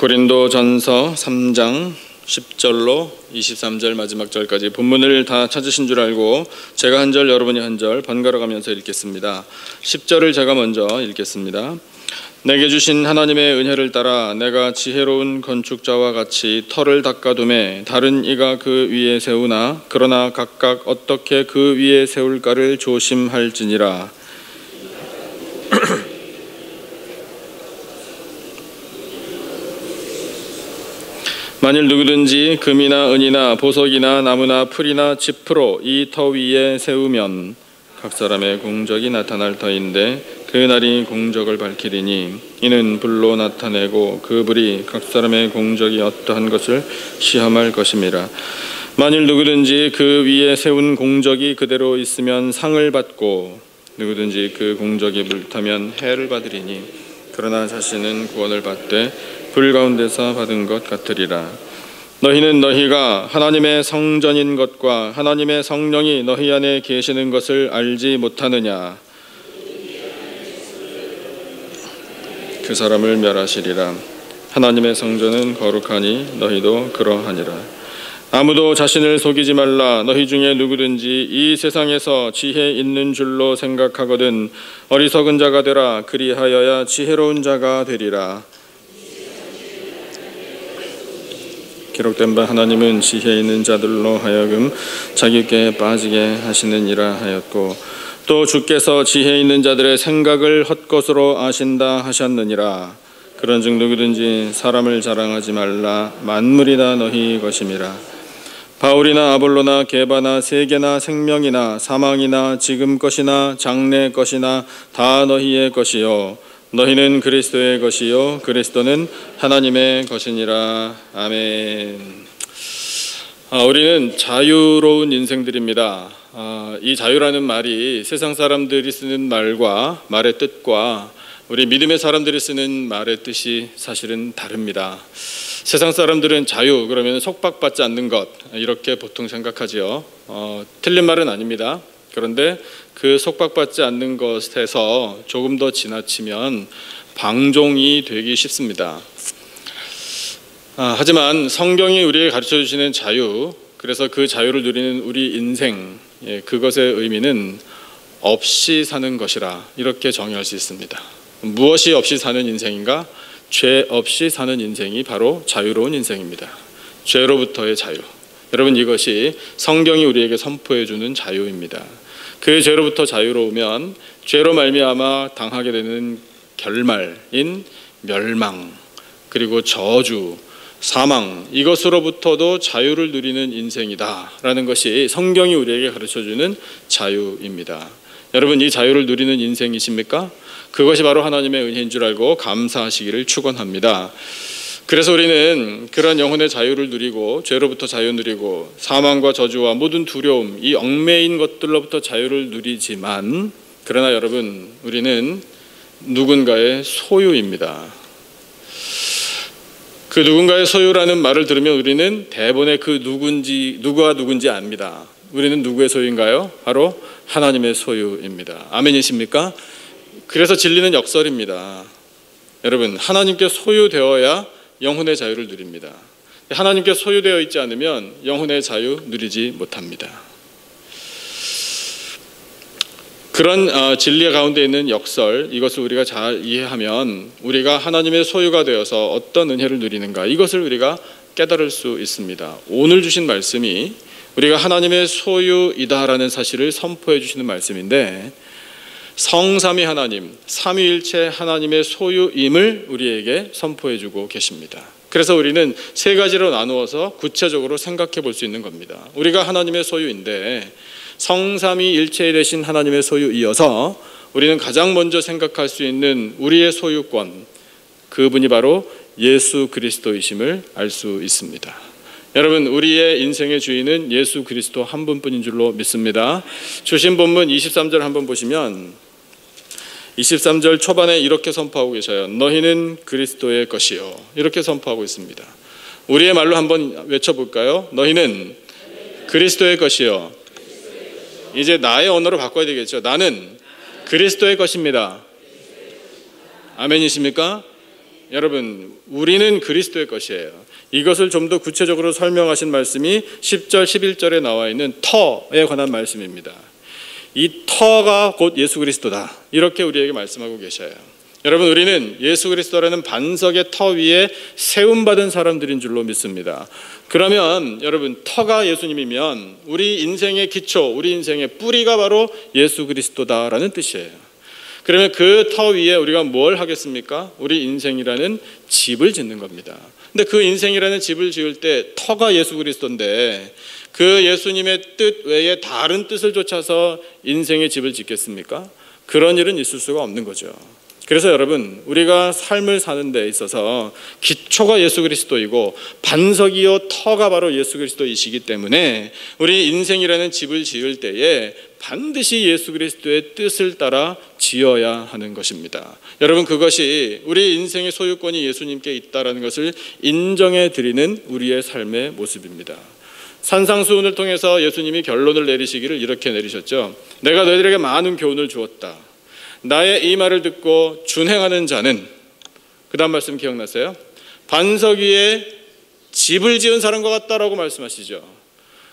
고린도전서 3장 10절로 23절 마지막 절까지 본문을 다 찾으신 줄 알고 제가 한 절 여러분이 한 절 번갈아 가면서 읽겠습니다. 10절을 제가 먼저 읽겠습니다. 내게 주신 하나님의 은혜를 따라 내가 지혜로운 건축자와 같이 터를 닦아두매 다른 이가 그 위에 세우나 그러나 각각 어떻게 그 위에 세울까를 조심할지니라. 만일 누구든지 금이나 은이나 보석이나 나무나 풀이나 지프로 이 터 위에 세우면 각 사람의 공적이 나타날 터인데 그 날이 공적을 밝히리니 이는 불로 나타내고 그 불이 각 사람의 공적이 어떠한 것을 시험할 것임이라. 만일 누구든지 그 위에 세운 공적이 그대로 있으면 상을 받고 누구든지 그 공적이 불타면 해를 받으리니 그러나 자신은 구원을 받되 불 가운데서 받은 것 같으리라. 너희는 너희가 하나님의 성전인 것과 하나님의 성령이 너희 안에 계시는 것을 알지 못하느냐. 그 사람을 멸하시리라. 하나님의 성전은 거룩하니 너희도 그러하니라. 아무도 자신을 속이지 말라. 너희 중에 누구든지 이 세상에서 지혜 있는 줄로 생각하거든 어리석은 자가 되라. 그리하여야 지혜로운 자가 되리라. 기록된 바 하나님은 지혜 있는 자들로 하여금 자기께 빠지게 하시느니라 하였고 또 주께서 지혜 있는 자들의 생각을 헛것으로 아신다 하셨느니라. 그런즉 누구든지 사람을 자랑하지 말라. 만물이 다 너희 것임이라. 바울이나 아볼로나 게바나 세계나 생명이나 사망이나 지금 것이나 장래 것이나 다 너희의 것이요 너희는 그리스도의 것이요 그리스도는 하나님의 것이니라. 아멘. 우리는 자유로운 인생들입니다. 이 자유라는 말이 세상 사람들이 쓰는 말과 말의 뜻과 우리 믿음의 사람들이 쓰는 말의 뜻이 사실은 다릅니다. 세상 사람들은 자유 그러면 속박받지 않는 것 이렇게 보통 생각하지요. 틀린 말은 아닙니다. 그런데 그 속박받지 않는 것에서 조금 더 지나치면 방종이 되기 쉽습니다. 하지만 성경이 우리에게 가르쳐 주시는 자유, 그래서 그 자유를 누리는 우리 인생, 그것의 의미는 없이 사는 것이라 이렇게 정의할 수 있습니다. 무엇이 없이 사는 인생인가? 죄 없이 사는 인생이 바로 자유로운 인생입니다. 죄로부터의 자유. 여러분, 이것이 성경이 우리에게 선포해 주는 자유입니다. 그 죄로부터 자유로우면 죄로 말미암아 당하게 되는 결말인 멸망, 그리고 저주, 사망, 이것으로부터도 자유를 누리는 인생이다라는 것이 성경이 우리에게 가르쳐주는 자유입니다. 여러분, 이 자유를 누리는 인생이십니까? 그것이 바로 하나님의 은혜인 줄 알고 감사하시기를 축원합니다. 그래서 우리는 그런 영혼의 자유를 누리고 죄로부터 자유 누리고 사망과 저주와 모든 두려움, 이 얽매인 것들로부터 자유를 누리지만 그러나 여러분, 우리는 누군가의 소유입니다. 그 누군가의 소유라는 말을 들으면 우리는 대본에 그 누가 누군지 압니다. 우리는 누구의 소유인가요? 바로 하나님의 소유입니다. 아멘이십니까? 그래서 진리는 역설입니다. 여러분, 하나님께 소유되어야 영혼의 자유를 누립니다. 하나님께 소유되어 있지 않으면 영혼의 자유 누리지 못합니다. 그런 진리 가운데 있는 역설, 이것을 우리가 잘 이해하면 우리가 하나님의 소유가 되어서 어떤 은혜를 누리는가, 이것을 우리가 깨달을 수 있습니다. 오늘 주신 말씀이 우리가 하나님의 소유이다라는 사실을 선포해 주시는 말씀인데, 성삼위 하나님, 삼위일체 하나님의 소유임을 우리에게 선포해 주고 계십니다. 그래서 우리는 세 가지로 나누어서 구체적으로 생각해 볼 수 있는 겁니다. 우리가 하나님의 소유인데 성삼위일체 되신 하나님의 소유이어서 우리는 가장 먼저 생각할 수 있는 우리의 소유권, 그분이 바로 예수 그리스도이심을 알 수 있습니다. 여러분, 우리의 인생의 주인은 예수 그리스도 한 분뿐인 줄로 믿습니다. 주신 본문 23절 한번 보시면 23절 초반에 이렇게 선포하고 계셔요. 너희는 그리스도의 것이요. 이렇게 선포하고 있습니다. 우리의 말로 한번 외쳐볼까요? 너희는 그리스도의 것이요. 이제 나의 언어로 바꿔야 되겠죠. 나는 그리스도의 것입니다. 아멘이십니까? 여러분, 우리는 그리스도의 것이에요. 이것을 좀 더 구체적으로 설명하신 말씀이 10절, 11절에 나와 있는 터에 관한 말씀입니다. 이 터가 곧 예수 그리스도다, 이렇게 우리에게 말씀하고 계셔요. 여러분, 우리는 예수 그리스도라는 반석의 터 위에 세움받은 사람들인 줄로 믿습니다. 그러면 여러분, 터가 예수님이면 우리 인생의 기초, 우리 인생의 뿌리가 바로 예수 그리스도다라는 뜻이에요. 그러면 그 터 위에 우리가 뭘 하겠습니까? 우리 인생이라는 집을 짓는 겁니다. 근데 그 인생이라는 집을 지을 때 터가 예수 그리스도인데 그 예수님의 뜻 외에 다른 뜻을 좇아서 인생의 집을 짓겠습니까? 그런 일은 있을 수가 없는 거죠. 그래서 여러분, 우리가 삶을 사는 데 있어서 기초가 예수 그리스도이고 반석이요 터가 바로 예수 그리스도이시기 때문에 우리 인생이라는 집을 지을 때에 반드시 예수 그리스도의 뜻을 따라 지어야 하는 것입니다. 여러분, 그것이 우리 인생의 소유권이 예수님께 있다는 것을 인정해 드리는 우리의 삶의 모습입니다. 산상수훈을 통해서 예수님이 결론을 내리시기를 이렇게 내리셨죠. 내가 너희들에게 많은 교훈을 주었다. 나의 이 말을 듣고 준행하는 자는, 그 다음 말씀 기억나세요? 반석 위에 집을 지은 사람과 같다라고 말씀하시죠.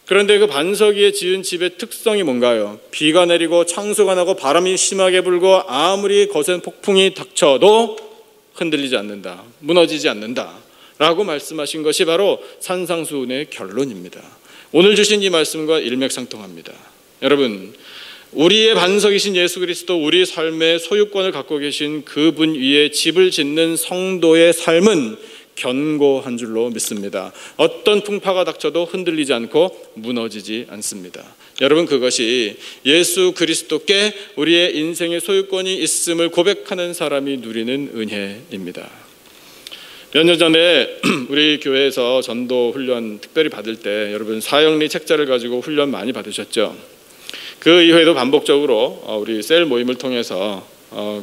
그런데 그 반석 위에 지은 집의 특성이 뭔가요? 비가 내리고 창수가 나고 바람이 심하게 불고 아무리 거센 폭풍이 닥쳐도 흔들리지 않는다, 무너지지 않는다 라고 말씀하신 것이 바로 산상수훈의 결론입니다. 오늘 주신 이 말씀과 일맥상통합니다. 여러분, 우리의 반석이신 예수 그리스도, 우리 삶의 소유권을 갖고 계신 그분 위에 집을 짓는 성도의 삶은 견고한 줄로 믿습니다. 어떤 풍파가 닥쳐도 흔들리지 않고 무너지지 않습니다. 여러분, 그것이 예수 그리스도께 우리의 인생의 소유권이 있음을 고백하는 사람이 누리는 은혜입니다. 몇 년 전에 우리 교회에서 전도 훈련 특별히 받을 때 여러분, 사형리 책자를 가지고 훈련 많이 받으셨죠? 그 이후에도 반복적으로 우리 셀 모임을 통해서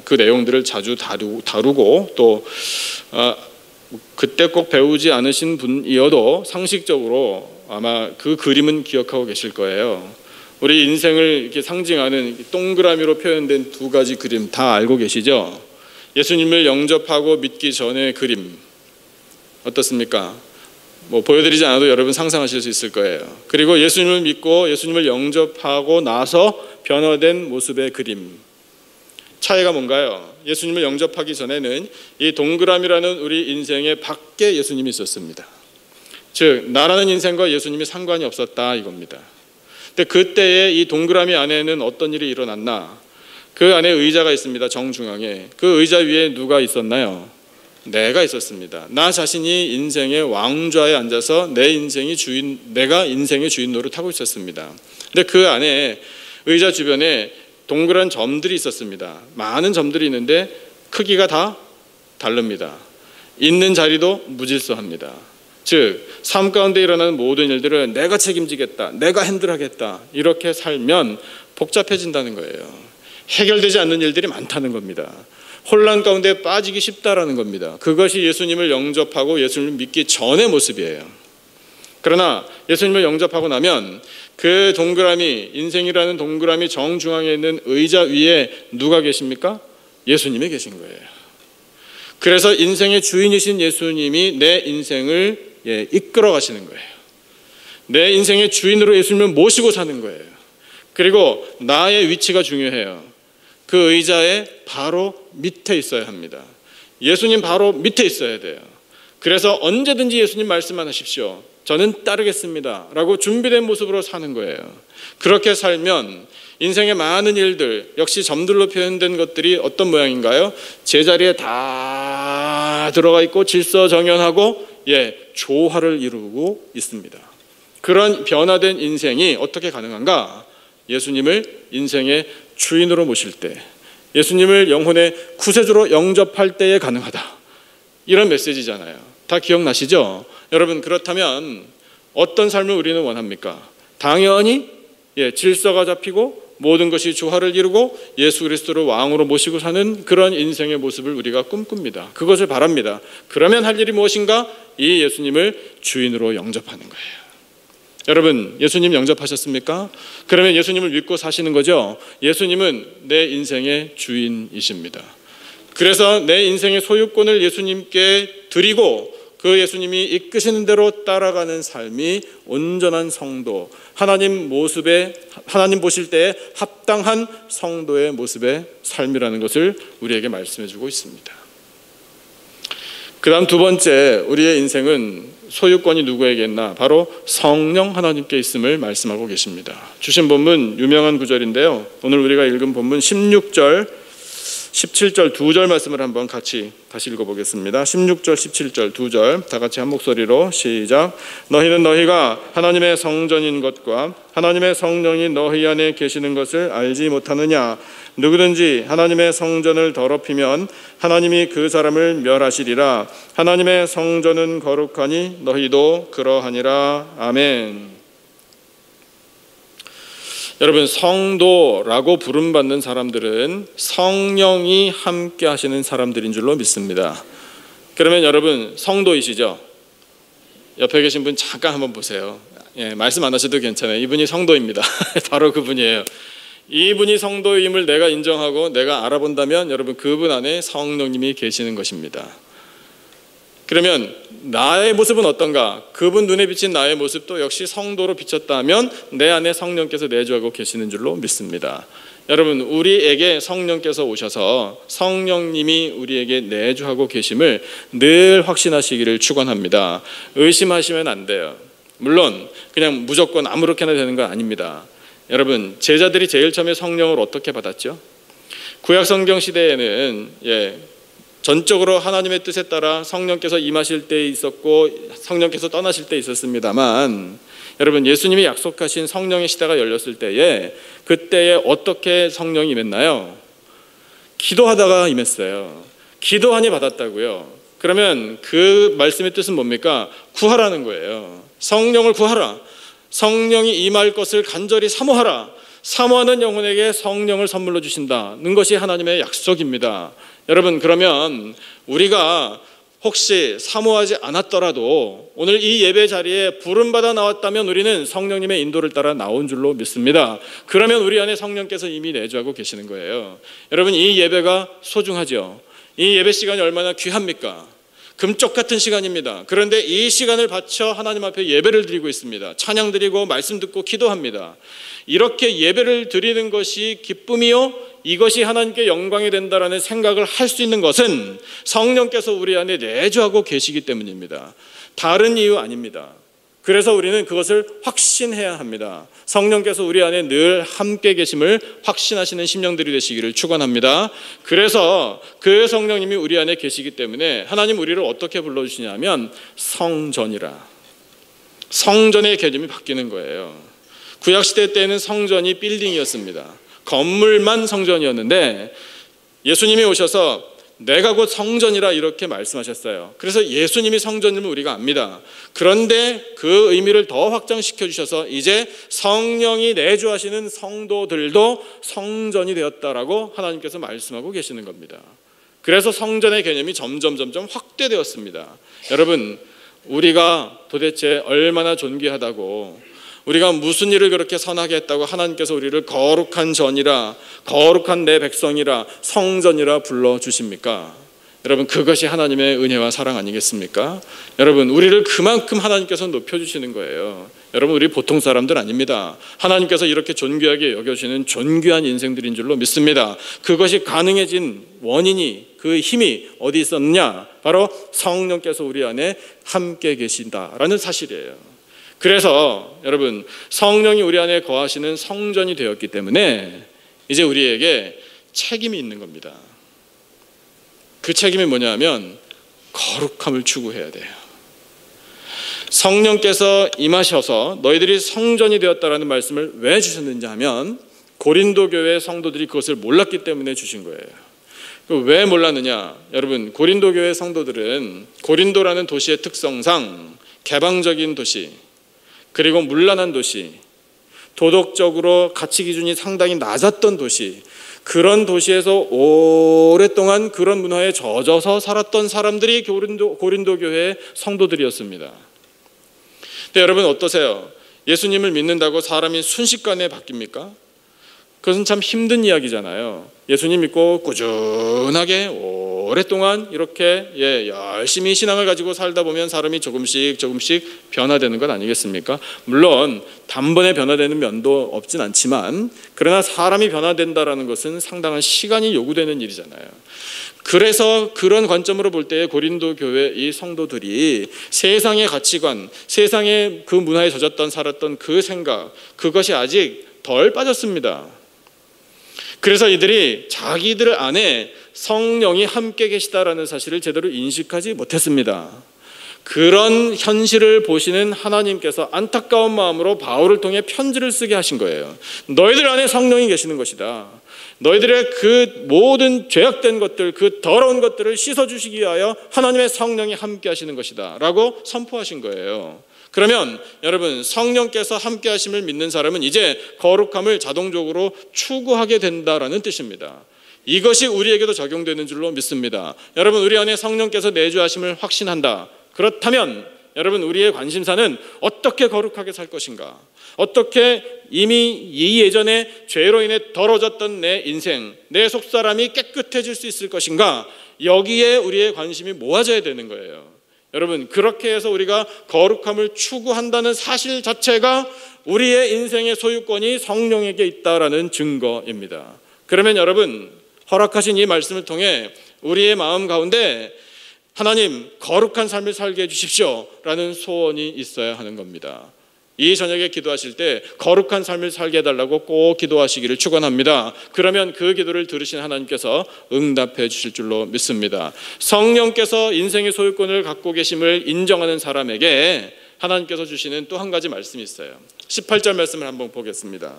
그 내용들을 자주 다루고 또 그때 꼭 배우지 않으신 분이어도 상식적으로 아마 그 그림은 기억하고 계실 거예요. 우리 인생을 이렇게 상징하는 동그라미로 표현된 두 가지 그림 다 알고 계시죠? 예수님을 영접하고 믿기 전의 그림 어떻습니까? 뭐 보여드리지 않아도 여러분 상상하실 수 있을 거예요. 그리고 예수님을 믿고 예수님을 영접하고 나서 변화된 모습의 그림, 차이가 뭔가요? 예수님을 영접하기 전에는 이 동그라미라는 우리 인생의 밖에 예수님이 있었습니다. 즉, 나라는 인생과 예수님이 상관이 없었다 이겁니다. 근데 그때의 이 동그라미 안에는 어떤 일이 일어났나? 그 안에 의자가 있습니다. 정중앙에. 그 의자 위에 누가 있었나요? 내가 있었습니다. 나 자신이 인생의 왕좌에 앉아서 내가 인생의 주인 노릇하고 있었습니다. 근데 그 안에 의자 주변에 동그란 점들이 있었습니다. 많은 점들이 있는데 크기가 다 다릅니다. 있는 자리도 무질서합니다. 즉, 삶 가운데 일어나는 모든 일들을 내가 책임지겠다, 내가 핸들하겠다, 이렇게 살면 복잡해진다는 거예요. 해결되지 않는 일들이 많다는 겁니다. 혼란 가운데 빠지기 쉽다라는 겁니다. 그것이 예수님을 영접하고 예수님을 믿기 전의 모습이에요. 그러나 예수님을 영접하고 나면 그 동그라미, 인생이라는 동그라미 정중앙에 있는 의자 위에 누가 계십니까? 예수님이 계신 거예요. 그래서 인생의 주인이신 예수님이 내 인생을 이끌어 가시는 거예요. 내 인생의 주인으로 예수님을 모시고 사는 거예요. 그리고 나의 위치가 중요해요. 그 의자의 바로 밑에 있어야 합니다. 예수님 바로 밑에 있어야 돼요. 그래서 언제든지 예수님 말씀만 하십시오. 저는 따르겠습니다 라고 준비된 모습으로 사는 거예요. 그렇게 살면 인생의 많은 일들, 역시 점들로 표현된 것들이 어떤 모양인가요? 제자리에 다 들어가 있고 질서정연하고 조화를 이루고 있습니다. 그런 변화된 인생이 어떻게 가능한가? 예수님을 인생의 주인으로 모실 때, 예수님을 영혼의 구세주로 영접할 때에 가능하다. 이런 메시지잖아요. 다 기억나시죠? 여러분, 그렇다면 어떤 삶을 우리는 원합니까? 당연히 질서가 잡히고 모든 것이 조화를 이루고 예수 그리스도를 왕으로 모시고 사는 그런 인생의 모습을 우리가 꿈꿉니다. 그것을 바랍니다. 그러면 할 일이 무엇인가? 이 예수님을 주인으로 영접하는 거예요. 여러분, 예수님 영접하셨습니까? 그러면 예수님을 믿고 사시는 거죠? 예수님은 내 인생의 주인이십니다. 그래서 내 인생의 소유권을 예수님께 드리고 그 예수님이 이끄시는 대로 따라가는 삶이 온전한 성도, 하나님 보실 때에 합당한 성도의 모습의 삶이라는 것을 우리에게 말씀해 주고 있습니다. 그 다음 두 번째, 우리의 인생은 소유권이 누구에게 있나? 바로 성령 하나님께 있음을 말씀하고 계십니다. 주신 본문 유명한 구절인데요, 오늘 우리가 읽은 본문 16절 17절 두 절 말씀을 한번 같이 다시 읽어보겠습니다. 16절 17절 두 절 다 같이 한 목소리로 시작. 너희는 너희가 하나님의 성전인 것과 하나님의 성령이 너희 안에 계시는 것을 알지 못하느냐? 누구든지 하나님의 성전을 더럽히면 하나님이 그 사람을 멸하시리라. 하나님의 성전은 거룩하니 너희도 그러하니라. 아멘. 여러분, 성도라고 부름받는 사람들은 성령이 함께 하시는 사람들인 줄로 믿습니다. 그러면 여러분 성도이시죠? 옆에 계신 분 잠깐 한번 보세요. 말씀 안 하셔도 괜찮아요. 이분이 성도입니다. 바로 그분이에요. 이분이 성도임을 내가 인정하고 내가 알아본다면 여러분 그분 안에 성령님이 계시는 것입니다. 그러면 나의 모습은 어떤가? 그분 눈에 비친 나의 모습도 역시 성도로 비쳤다면 내 안에 성령께서 내주하고 계시는 줄로 믿습니다. 여러분, 우리에게 성령께서 오셔서 성령님이 우리에게 내주하고 계심을 늘 확신하시기를 축원합니다. 의심하시면 안 돼요. 물론 그냥 무조건 아무렇게나 되는 건 아닙니다. 여러분, 제자들이 제일 처음에 성령을 어떻게 받았죠? 구약 성경 시대에는 전적으로 하나님의 뜻에 따라 성령께서 임하실 때 있었고 성령께서 떠나실 때 있었습니다만, 여러분 예수님이 약속하신 성령의 시대가 열렸을 때에 그때에 어떻게 성령이 임했나요? 기도하다가 임했어요. 기도하니 받았다고요. 그러면 그 말씀의 뜻은 뭡니까? 구하라는 거예요. 성령을 구하라. 성령이 임할 것을 간절히 사모하라. 사모하는 영혼에게 성령을 선물로 주신다는 것이 하나님의 약속입니다. 여러분, 그러면 우리가 혹시 사모하지 않았더라도 오늘 이 예배 자리에 부름받아 나왔다면 우리는 성령님의 인도를 따라 나온 줄로 믿습니다. 그러면 우리 안에 성령께서 이미 내주하고 계시는 거예요. 여러분, 이 예배가 소중하죠. 이 예배 시간이 얼마나 귀합니까? 금쪽 같은 시간입니다. 그런데 이 시간을 바쳐 하나님 앞에 예배를 드리고 있습니다. 찬양 드리고 말씀 듣고 기도합니다. 이렇게 예배를 드리는 것이 기쁨이요, 이것이 하나님께 영광이 된다라는 생각을 할 수 있는 것은 성령께서 우리 안에 내주하고 계시기 때문입니다. 다른 이유 아닙니다. 그래서 우리는 그것을 확신해야 합니다. 성령께서 우리 안에 늘 함께 계심을 확신하시는 심령들이 되시기를 축원합니다. 그래서 그 성령님이 우리 안에 계시기 때문에 하나님 우리를 어떻게 불러주시냐면 성전이라. 성전의 개념이 바뀌는 거예요. 구약시대 때는 성전이 빌딩이었습니다. 건물만 성전이었는데 예수님이 오셔서 내가 곧 성전이라 이렇게 말씀하셨어요. 그래서 예수님이 성전임을 우리가 압니다. 그런데 그 의미를 더 확장시켜 주셔서 이제 성령이 내주하시는 성도들도 성전이 되었다라고 하나님께서 말씀하고 계시는 겁니다. 그래서 성전의 개념이 점점 확대되었습니다. 여러분, 우리가 도대체 얼마나 존귀하다고, 우리가 무슨 일을 그렇게 선하게 했다고 하나님께서 우리를 거룩한 전이라, 거룩한 내 백성이라, 성전이라 불러주십니까? 여러분, 그것이 하나님의 은혜와 사랑 아니겠습니까? 여러분, 우리를 그만큼 하나님께서 높여주시는 거예요. 여러분, 우리 보통 사람들 아닙니다. 하나님께서 이렇게 존귀하게 여겨주시는 존귀한 인생들인 줄로 믿습니다. 그것이 가능해진 원인이, 그 힘이 어디 있었느냐? 바로 성령께서 우리 안에 함께 계신다라는 사실이에요. 그래서 여러분, 성령이 우리 안에 거하시는 성전이 되었기 때문에 이제 우리에게 책임이 있는 겁니다. 그 책임이 뭐냐면 거룩함을 추구해야 돼요. 성령께서 임하셔서 너희들이 성전이 되었다라는 말씀을 왜 주셨는지 하면 고린도 교회 성도들이 그것을 몰랐기 때문에 주신 거예요. 왜 몰랐느냐? 여러분, 고린도 교회 성도들은 고린도라는 도시의 특성상 개방적인 도시, 그리고 문란한 도시, 도덕적으로 가치 기준이 상당히 낮았던 도시, 그런 도시에서 오랫동안 그런 문화에 젖어서 살았던 사람들이 고린도 교회의 성도들이었습니다. 근데 여러분 어떠세요? 예수님을 믿는다고 사람이 순식간에 바뀝니까? 그것은 참 힘든 이야기잖아요. 예수님 믿고 꾸준하게 오랫동안 이렇게 열심히 신앙을 가지고 살다 보면 사람이 조금씩 변화되는 것 아니겠습니까? 물론 단번에 변화되는 면도 없진 않지만, 그러나 사람이 변화된다라는 것은 상당한 시간이 요구되는 일이잖아요. 그래서 그런 관점으로 볼 때 고린도 교회 이 성도들이 세상의 가치관, 세상의 그 문화에 젖었던 살았던 그 생각, 그것이 아직 덜 빠졌습니다. 그래서 이들이 자기들 안에 성령이 함께 계시다라는 사실을 제대로 인식하지 못했습니다. 그런 현실을 보시는 하나님께서 안타까운 마음으로 바울을 통해 편지를 쓰게 하신 거예요. 너희들 안에 성령이 계시는 것이다. 너희들의 그 모든 죄악된 것들, 그 더러운 것들을 씻어주시기 위하여 하나님의 성령이 함께 하시는 것이다 라고 선포하신 거예요. 그러면 여러분, 성령께서 함께 하심을 믿는 사람은 이제 거룩함을 자동적으로 추구하게 된다라는 뜻입니다. 이것이 우리에게도 적용되는 줄로 믿습니다. 여러분, 우리 안에 성령께서 내주하심을 확신한다. 그렇다면 여러분, 우리의 관심사는 어떻게 거룩하게 살 것인가, 어떻게 이미 이 예전에 죄로 인해 더러워졌던 내 인생, 내 속사람이 깨끗해질 수 있을 것인가, 여기에 우리의 관심이 모아져야 되는 거예요. 여러분, 그렇게 해서 우리가 거룩함을 추구한다는 사실 자체가 우리의 인생의 소유권이 성령에게 있다라는 증거입니다. 그러면 여러분, 허락하신 이 말씀을 통해 우리의 마음 가운데 하나님, 거룩한 삶을 살게 해주십시오 라는 소원이 있어야 하는 겁니다. 이 저녁에 기도하실 때 거룩한 삶을 살게 해달라고 꼭 기도하시기를 축원합니다. 그러면 그 기도를 들으신 하나님께서 응답해 주실 줄로 믿습니다. 성령께서 인생의 소유권을 갖고 계심을 인정하는 사람에게 하나님께서 주시는 또 한 가지 말씀이 있어요. 18절 말씀을 한번 보겠습니다.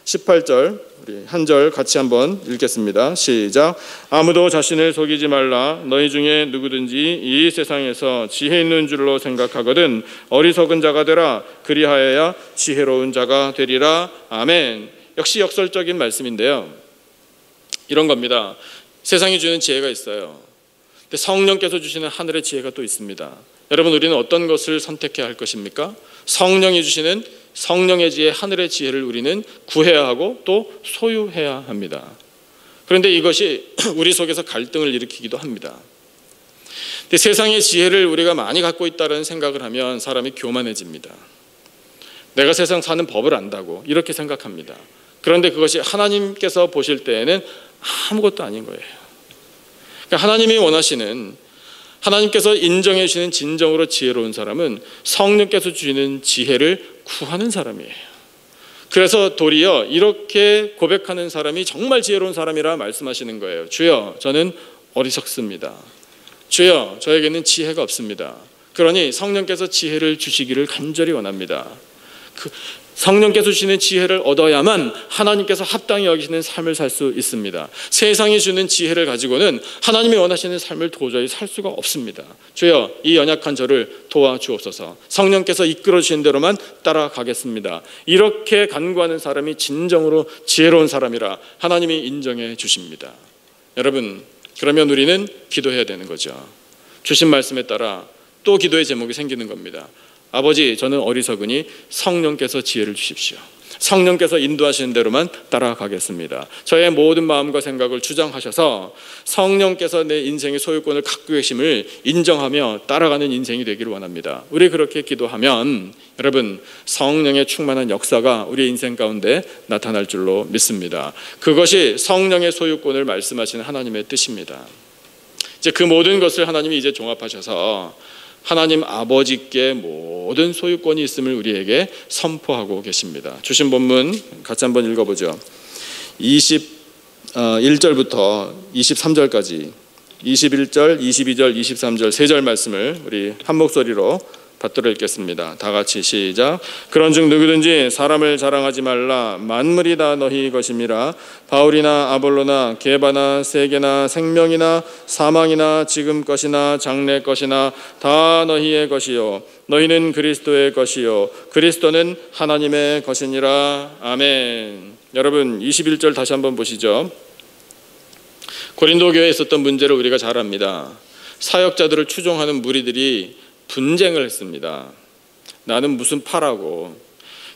18절 우리 한 절 같이 한번 읽겠습니다. 시작. 아무도 자신을 속이지 말라. 너희 중에 누구든지 이 세상에서 지혜 있는 줄로 생각하거든 어리석은 자가 되라. 그리하여야 지혜로운 자가 되리라. 아멘. 역시 역설적인 말씀인데요, 이런 겁니다. 세상이 주는 지혜가 있어요. 근데 성령께서 주시는 하늘의 지혜가 또 있습니다. 여러분, 우리는 어떤 것을 선택해야 할 것입니까? 성령이 주시는 성령의 지혜, 하늘의 지혜를 우리는 구해야 하고 또 소유해야 합니다. 그런데 이것이 우리 속에서 갈등을 일으키기도 합니다. 근데 세상의 지혜를 우리가 많이 갖고 있다는 생각을 하면 사람이 교만해집니다. 내가 세상 사는 법을 안다고 이렇게 생각합니다. 그런데 그것이 하나님께서 보실 때에는 아무것도 아닌 거예요. 그러니까 하나님이 원하시는, 하나님께서 인정해 주시는 진정으로 지혜로운 사람은 성령께서 주시는 지혜를 구하는 사람이에요. 그래서 도리어 이렇게 고백하는 사람이 정말 지혜로운 사람이라 말씀하시는 거예요. 주여, 저는 어리석습니다. 주여, 저에게는 지혜가 없습니다. 그러니 성령께서 지혜를 주시기를 간절히 원합니다. 성령께서 주시는 지혜를 얻어야만 하나님께서 합당히 여기시는 삶을 살 수 있습니다. 세상이 주는 지혜를 가지고는 하나님이 원하시는 삶을 도저히 살 수가 없습니다. 주여, 이 연약한 저를 도와주옵소서. 성령께서 이끌어 주신 대로만 따라가겠습니다. 이렇게 간구하는 사람이 진정으로 지혜로운 사람이라 하나님이 인정해 주십니다. 여러분, 그러면 우리는 기도해야 되는 거죠. 주신 말씀에 따라 또 기도의 제목이 생기는 겁니다. 아버지, 저는 어리석으니 성령께서 지혜를 주십시오. 성령께서 인도하시는 대로만 따라가겠습니다. 저의 모든 마음과 생각을 주장하셔서 성령께서 내 인생의 소유권을 갖고 계심을 인정하며 따라가는 인생이 되기를 원합니다. 우리 그렇게 기도하면 여러분, 성령의 충만한 역사가 우리의 인생 가운데 나타날 줄로 믿습니다. 그것이 성령의 소유권을 말씀하시는 하나님의 뜻입니다. 이제 그 모든 것을 하나님이 이제 종합하셔서 하나님 아버지께 모든 소유권이 있음을 우리에게 선포하고 계십니다. 주신 본문 같이 한번 읽어보죠. 21절부터 23절까지 21절, 22절, 23절 세 절 말씀을 우리 한 목소리로 받들어 읽겠습니다. 다 같이 시작. 그런즉 누구든지 사람을 자랑하지 말라. 만물이 다 너희 것임이라. 바울이나 아볼로나 게바나 세계나 생명이나 사망이나 지금 것이나 장래 것이나 다 너희의 것이요 너희는 그리스도의 것이요 그리스도는 하나님의 것이니라. 아멘. 여러분, 21절 다시 한번 보시죠. 고린도 교회에 있었던 문제를 우리가 잘 압니다. 사역자들을 추종하는 무리들이 분쟁을 했습니다. 나는 무슨 파라고.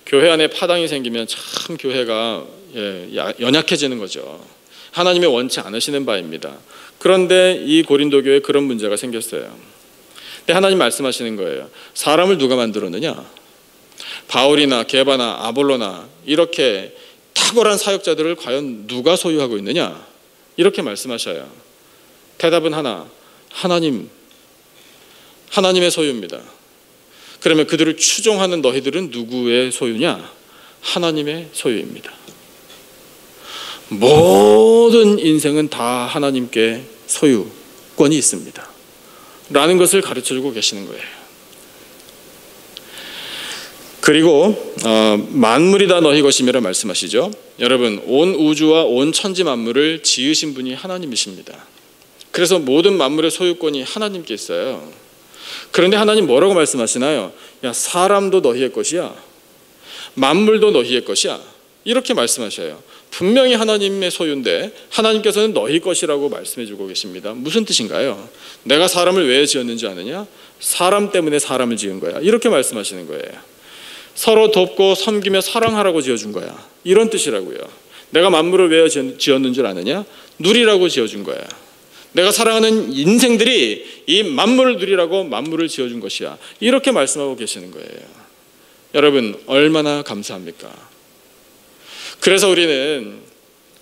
교회 안에 파당이 생기면 참 교회가 연약해지는 거죠. 하나님이 원치 않으시는 바입니다. 그런데 이 고린도 교회에 그런 문제가 생겼어요. 근데 하나님 말씀하시는 거예요. 사람을 누가 만들었느냐? 바울이나 게바나 아볼로나 이렇게 탁월한 사역자들을 과연 누가 소유하고 있느냐? 이렇게 말씀하셔요. 대답은 하나, 하나님의 소유입니다. 그러면 그들을 추종하는 너희들은 누구의 소유냐? 하나님의 소유입니다. 모든 인생은 다 하나님께 소유권이 있습니다. 라는 것을 가르쳐주고 계시는 거예요. 그리고 만물이 다 너희 것임이라 말씀하시죠. 여러분, 온 우주와 온 천지 만물을 지으신 분이 하나님이십니다. 그래서 모든 만물의 소유권이 하나님께 있어요. 그런데 하나님 뭐라고 말씀하시나요? 야, 사람도 너희의 것이야. 만물도 너희의 것이야. 이렇게 말씀하셔요. 분명히 하나님의 소유인데 하나님께서는 너희 것이라고 말씀해주고 계십니다. 무슨 뜻인가요? 내가 사람을 왜 지었는지 아느냐? 사람 때문에 사람을 지은 거야. 이렇게 말씀하시는 거예요. 서로 돕고 섬기며 사랑하라고 지어준 거야. 이런 뜻이라고요. 내가 만물을 왜 지었는 줄 아느냐? 누리라고 지어준 거야. 내가 사랑하는 인생들이 이 만물을 누리라고 만물을 지어준 것이야. 이렇게 말씀하고 계시는 거예요. 여러분, 얼마나 감사합니까? 그래서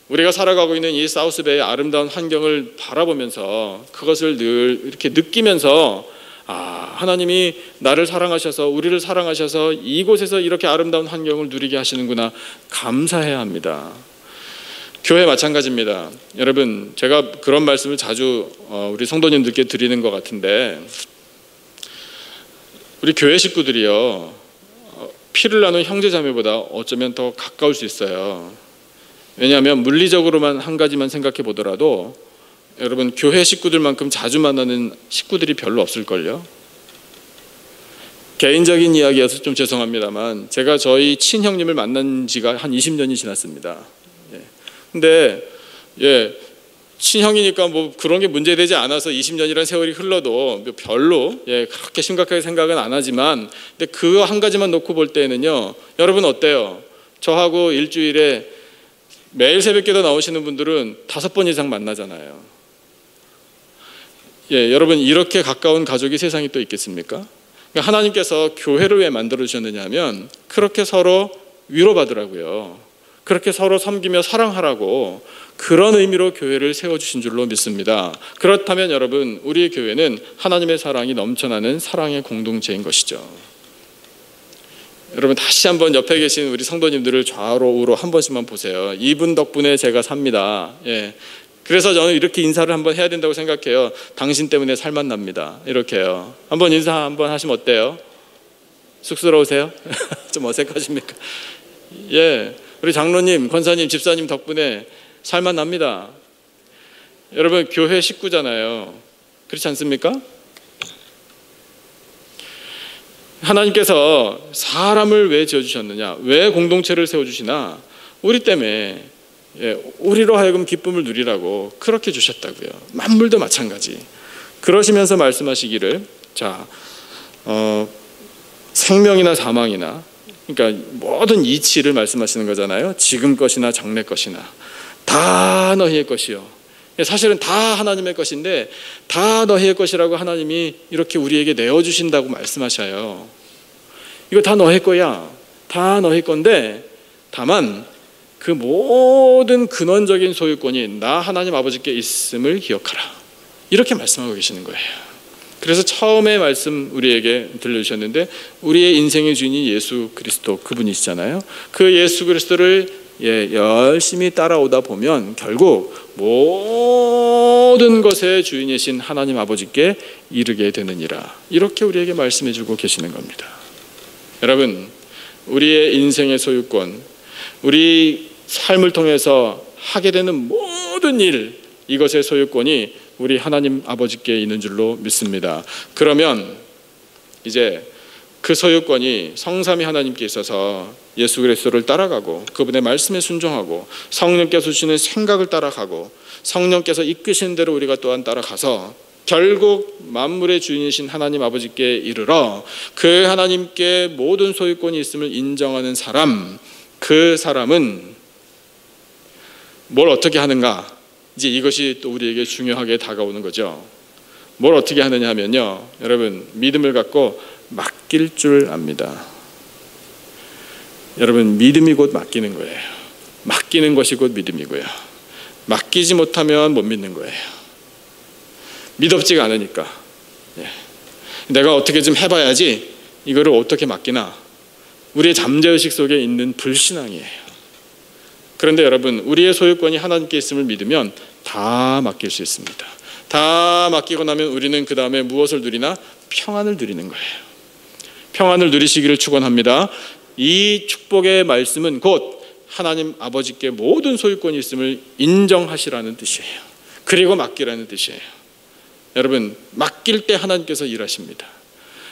우리가 살아가고 있는 이 사우스베이의 아름다운 환경을 바라보면서 그것을 늘 이렇게 느끼면서 하나님이 나를 사랑하셔서 우리를 사랑하셔서 이곳에서 이렇게 아름다운 환경을 누리게 하시는구나 감사해야 합니다. 교회 마찬가지입니다. 여러분, 제가 그런 말씀을 자주 우리 성도님들께 드리는 것 같은데 우리 교회 식구들이요, 피를 나눈 형제자매보다 어쩌면 더 가까울 수 있어요. 왜냐하면 물리적으로만 한 가지만 생각해 보더라도 여러분, 교회 식구들만큼 자주 만나는 식구들이 별로 없을걸요. 개인적인 이야기여서 좀 죄송합니다만 제가 저희 친형님을 만난 지가 한 20년이 지났습니다. 근데 친형이니까 뭐 그런 게 문제되지 않아서 20년이라는 세월이 흘러도 별로 그렇게 심각하게 생각은 안 하지만, 근데 그거 한 가지만 놓고 볼 때는요, 여러분 어때요? 저하고 일주일에 매일 새벽기도 나오시는 분들은 5번 이상 만나잖아요. 여러분, 이렇게 가까운 가족이 세상에 또 있겠습니까? 그러니까 하나님께서 교회를 왜 만들어 주셨느냐 하면 그렇게 서로 위로받으라고요. 그렇게 서로 섬기며 사랑하라고, 그런 의미로 교회를 세워주신 줄로 믿습니다. 그렇다면 여러분, 우리 교회는 하나님의 사랑이 넘쳐나는 사랑의 공동체인 것이죠. 여러분, 다시 한번 옆에 계신 우리 성도님들을 좌로 우로 한 번씩만 보세요. 이분 덕분에 제가 삽니다. 그래서 저는 이렇게 인사를 한번 해야 된다고 생각해요. 당신 때문에 살만 납니다. 이렇게요. 한번 인사 한번 하시면 어때요? 쑥스러우세요? 좀 어색하십니까? 우리 장로님, 권사님, 집사님 덕분에 살만 납니다. 여러분, 교회 식구잖아요. 그렇지 않습니까? 하나님께서 사람을 왜 지어주셨느냐? 왜 공동체를 세워주시나? 우리 때문에, 우리로 하여금 기쁨을 누리라고 그렇게 주셨다고요. 만물도 마찬가지. 그러시면서 말씀하시기를, 생명이나 사망이나, 그러니까 모든 이치를 말씀하시는 거잖아요. 지금 것이나 장래 것이나 다 너희의 것이요. 사실은 다 하나님의 것인데 다 너희의 것이라고 하나님이 이렇게 우리에게 내어주신다고 말씀하셔요. 이거 다 너희 거야. 다 너희 건데 다만 그 모든 근원적인 소유권이 나 하나님 아버지께 있음을 기억하라. 이렇게 말씀하고 계시는 거예요. 그래서 처음에 말씀 우리에게 들려주셨는데 우리의 인생의 주인이 예수 그리스도, 그분이시잖아요. 그 예수 그리스도를 열심히 따라오다 보면 결국 모든 것의 주인이신 하나님 아버지께 이르게 되느니라. 이렇게 우리에게 말씀해 주고 계시는 겁니다. 여러분, 우리의 인생의 소유권, 우리 삶을 통해서 하게 되는 모든 일, 이것의 소유권이 우리 하나님 아버지께 있는 줄로 믿습니다. 그러면 이제 그 소유권이 성삼위 하나님께 있어서 예수 그리스도를 따라가고 그분의 말씀에 순종하고 성령께서 주시는 생각을 따라가고 성령께서 이끄시는 대로 우리가 또한 따라가서 결국 만물의 주인이신 하나님 아버지께 이르러 그 하나님께 모든 소유권이 있음을 인정하는 사람, 그 사람은 뭘 어떻게 하는가? 이제 이것이 또 우리에게 중요하게 다가오는 거죠. 뭘 어떻게 하느냐 하면요, 여러분, 믿음을 갖고 맡길 줄 압니다. 여러분, 믿음이 곧 맡기는 거예요. 맡기는 것이 곧 믿음이고요. 맡기지 못하면 못 믿는 거예요. 믿음지가 않으니까. 내가 어떻게 좀 해봐야지 이거를 어떻게 맡기나, 우리의 잠재의식 속에 있는 불신앙이에요. 그런데 여러분, 우리의 소유권이 하나님께 있음을 믿으면 다 맡길 수 있습니다. 다 맡기고 나면 우리는 그 다음에 무엇을 누리나? 평안을 누리는 거예요. 평안을 누리시기를 축원합니다. 이 축복의 말씀은 곧 하나님 아버지께 모든 소유권이 있음을 인정하시라는 뜻이에요. 그리고 맡기라는 뜻이에요. 여러분, 맡길 때 하나님께서 일하십니다.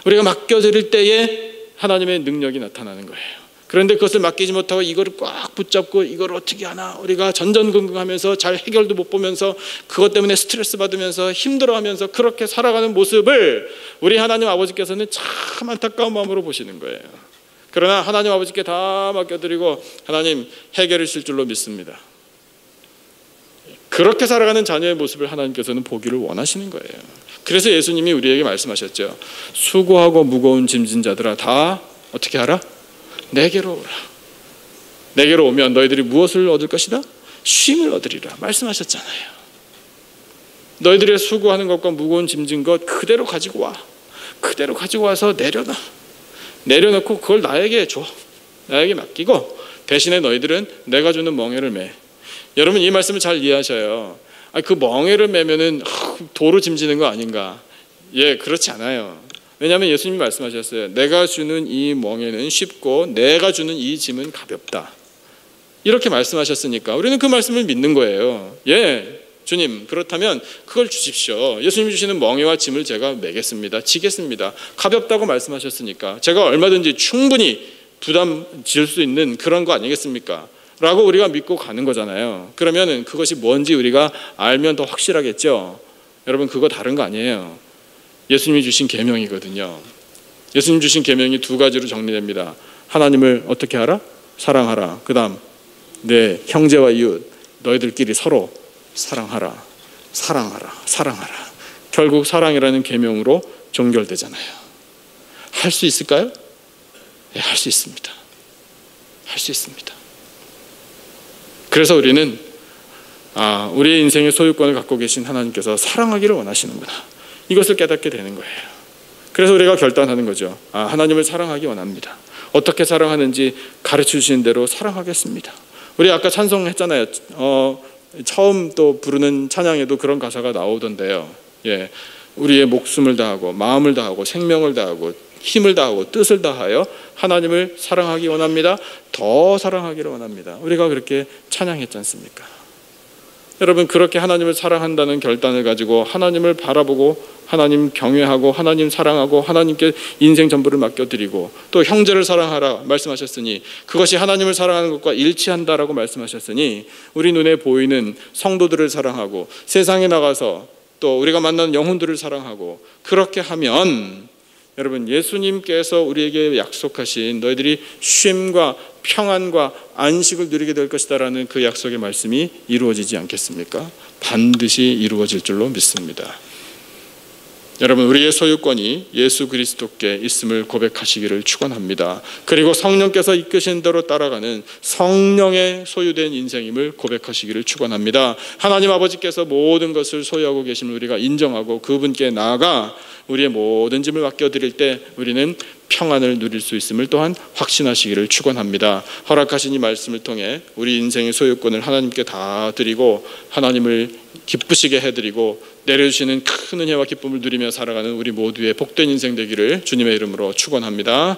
우리가 맡겨드릴 때에 하나님의 능력이 나타나는 거예요. 그런데 그것을 맡기지 못하고 이거를 꽉 붙잡고 이걸 어떻게 하나, 우리가 전전긍긍하면서 잘 해결도 못 보면서 그것 때문에 스트레스 받으면서 힘들어하면서 그렇게 살아가는 모습을 우리 하나님 아버지께서는 참 안타까운 마음으로 보시는 거예요. 그러나 하나님 아버지께 다 맡겨드리고 하나님 해결해 주실 줄로 믿습니다. 그렇게 살아가는 자녀의 모습을 하나님께서는 보기를 원하시는 거예요. 그래서 예수님이 우리에게 말씀하셨죠. 수고하고 무거운 짐진 자들아, 다 어떻게 하라? 내게로 오라. 내게로 오면 너희들이 무엇을 얻을 것이다? 쉼을 얻으리라 말씀하셨잖아요. 너희들의 수고하는 것과 무거운 짐진 것 그대로 가지고 와. 그대로 가지고 와서 내려놓고 그걸 나에게 줘. 나에게 맡기고 대신에 너희들은 내가 주는 멍에를 매. 여러분, 이 말씀을 잘 이해하셔요. 그 멍에를 매면은 도로 짐지는 거 아닌가? 그렇지 않아요. 왜냐하면 예수님이 말씀하셨어요. 내가 주는 이 멍에는 쉽고 내가 주는 이 짐은 가볍다. 이렇게 말씀하셨으니까 우리는 그 말씀을 믿는 거예요. 주님, 그렇다면 그걸 주십시오. 예수님이 주시는 멍에와 짐을 제가 매겠습니다. 지겠습니다. 가볍다고 말씀하셨으니까 제가 얼마든지 충분히 부담 질 수 있는 그런 거 아니겠습니까? 라고 우리가 믿고 가는 거잖아요. 그러면 그것이 뭔지 우리가 알면 더 확실하겠죠. 여러분, 그거 다른 거 아니에요. 예수님이 주신 계명이거든요. 예수님 주신 계명이 두 가지로 정리됩니다. 하나님을 어떻게 하라? 사랑하라. 그 다음 내 형제와 이웃 너희들끼리 서로 사랑하라. 사랑하라. 결국 사랑이라는 계명으로 종결되잖아요. 할 수 있을까요? 할 수 있습니다. 할 수 있습니다. 그래서 우리는 우리의 인생의 소유권을 갖고 계신 하나님께서 사랑하기를 원하시는구나, 이것을 깨닫게 되는 거예요. 그래서 우리가 결단하는 거죠. 하나님을 사랑하기 원합니다. 어떻게 사랑하는지 가르쳐 주신 대로 사랑하겠습니다. 우리 아까 찬송했잖아요. 처음 또 부르는 찬양에도 그런 가사가 나오던데요. 우리의 목숨을 다하고 마음을 다하고 생명을 다하고 힘을 다하고 뜻을 다하여 하나님을 사랑하기 원합니다. 더 사랑하기를 원합니다. 우리가 그렇게 찬양했지 않습니까? 여러분, 그렇게 하나님을 사랑한다는 결단을 가지고 하나님을 바라보고 하나님 경외하고 하나님 사랑하고 하나님께 인생 전부를 맡겨드리고 또 형제를 사랑하라 말씀하셨으니 그것이 하나님을 사랑하는 것과 일치한다라고 말씀하셨으니 우리 눈에 보이는 성도들을 사랑하고 세상에 나가서 또 우리가 만나는 영혼들을 사랑하고 그렇게 하면 여러분, 예수님께서 우리에게 약속하신 너희들이 쉼과 평안과 안식을 누리게 될 것이다라는 그 약속의 말씀이 이루어지지 않겠습니까? 반드시 이루어질 줄로 믿습니다. 여러분, 우리의 소유권이 예수 그리스도께 있음을 고백하시기를 축원합니다. 그리고 성령께서 이끄신 대로 따라가는 성령의 소유된 인생임을 고백하시기를 축원합니다. 하나님 아버지께서 모든 것을 소유하고 계심을 우리가 인정하고 그분께 나아가 우리의 모든 짐을 맡겨드릴 때 우리는 평안을 누릴 수 있음을 또한 확신하시기를 축원합니다. 허락하신 이 말씀을 통해 우리 인생의 소유권을 하나님께 다 드리고 하나님을 기쁘시게 해드리고 내려주시는 큰 은혜와 기쁨을 누리며 살아가는 우리 모두의 복된 인생 되기를 주님의 이름으로 축원합니다.